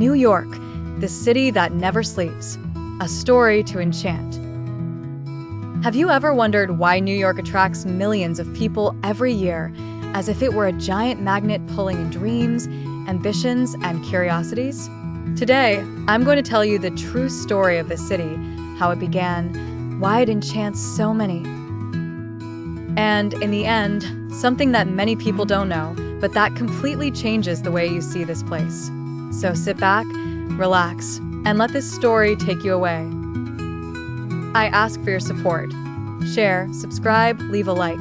New York, the city that never sleeps. A story to enchant. Have you ever wondered why New York attracts millions of people every year, as if it were a giant magnet pulling in dreams, ambitions, and curiosities? Today, I'm going to tell you the true story of this city, how it began, why it enchants so many. And in the end, something that many people don't know, but that completely changes the way you see this place. So sit back, relax, and let this story take you away. I ask for your support. Share, subscribe, leave a like,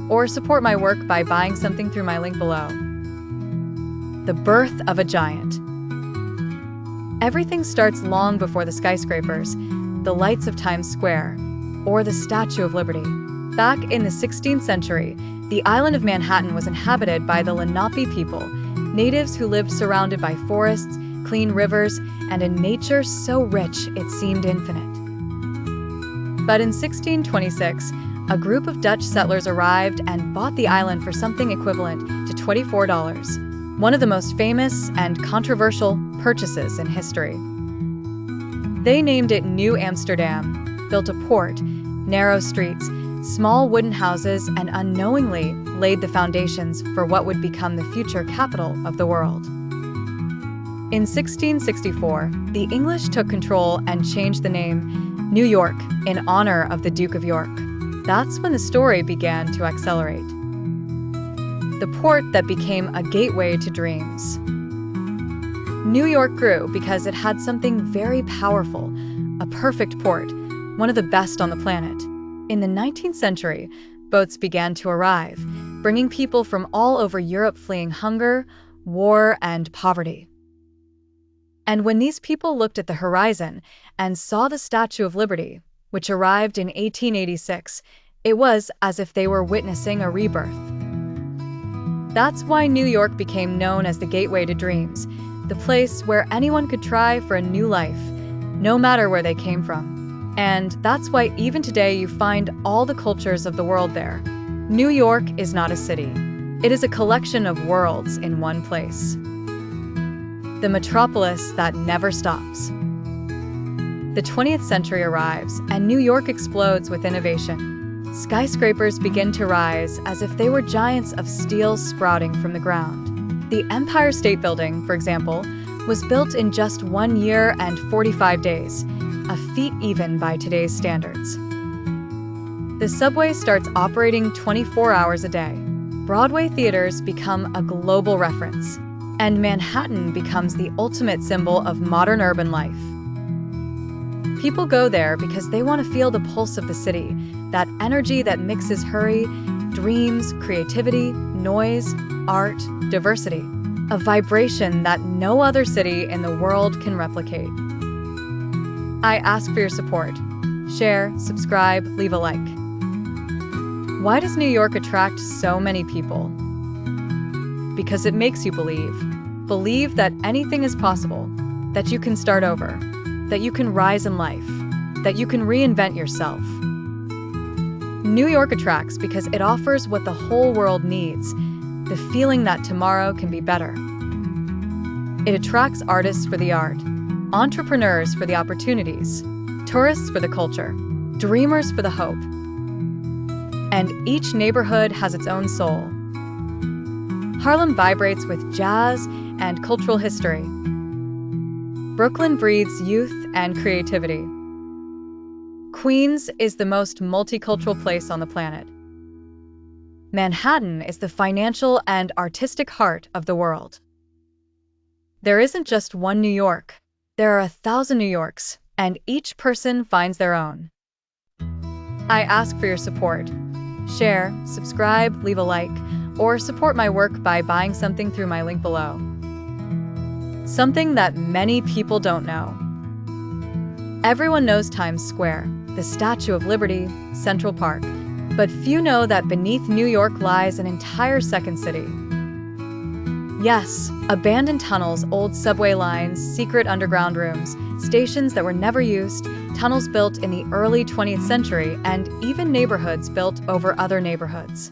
or support my work by buying something through my link below. The birth of a giant. Everything starts long before the skyscrapers, the lights of Times Square, or the Statue of Liberty. Back in the 16th century, the island of Manhattan was inhabited by the Lenape people, natives who lived surrounded by forests, clean rivers, and a nature so rich it seemed infinite. But in 1626, a group of Dutch settlers arrived and bought the island for something equivalent to $24, one of the most famous and controversial purchases in history. They named it New Amsterdam, built a port, narrow streets, small wooden houses, and unknowingly laid the foundations for what would become the future capital of the world. In 1664, the English took control and changed the name New York in honor of the Duke of York. That's when the story began to accelerate. The port that became a gateway to dreams. New York grew because it had something very powerful, a perfect port, one of the best on the planet. In the 19th century, boats began to arrive, bringing people from all over Europe fleeing hunger, war, and poverty. And when these people looked at the horizon and saw the Statue of Liberty, which arrived in 1886, it was as if they were witnessing a rebirth. That's why New York became known as the gateway to dreams, the place where anyone could try for a new life, no matter where they came from. And that's why even today you find all the cultures of the world there. New York is not a city. It is a collection of worlds in one place. The metropolis that never stops. The 20th century arrives, and New York explodes with innovation. Skyscrapers begin to rise as if they were giants of steel sprouting from the ground. The Empire State Building, for example, was built in just 1 year and 45 days, a feat even by today's standards. The subway starts operating 24 hours a day. Broadway theaters become a global reference, and Manhattan becomes the ultimate symbol of modern urban life. People go there because they want to feel the pulse of the city, that energy that mixes hurry, dreams, creativity, noise, art, diversity, a vibration that no other city in the world can replicate. I ask for your support. Share, subscribe, leave a like. Why does New York attract so many people? Because it makes you believe. Believe that anything is possible, that you can start over, that you can rise in life, that you can reinvent yourself. New York attracts because it offers what the whole world needs, the feeling that tomorrow can be better. It attracts artists for the art, entrepreneurs for the opportunities, tourists for the culture, dreamers for the hope. And each neighborhood has its own soul. Harlem vibrates with jazz and cultural history. Brooklyn breathes youth and creativity. Queens is the most multicultural place on the planet. Manhattan is the financial and artistic heart of the world. There isn't just one New York. There are 1,000 New Yorks, and each person finds their own. I ask for your support. Share, subscribe, leave a like, or support my work by buying something through my link below. Something that many people don't know. Everyone knows Times Square, the Statue of Liberty, Central Park, but few know that beneath New York lies an entire second city. Yes, abandoned tunnels, old subway lines, secret underground rooms, stations that were never used, tunnels built in the early 20th century, and even neighborhoods built over other neighborhoods.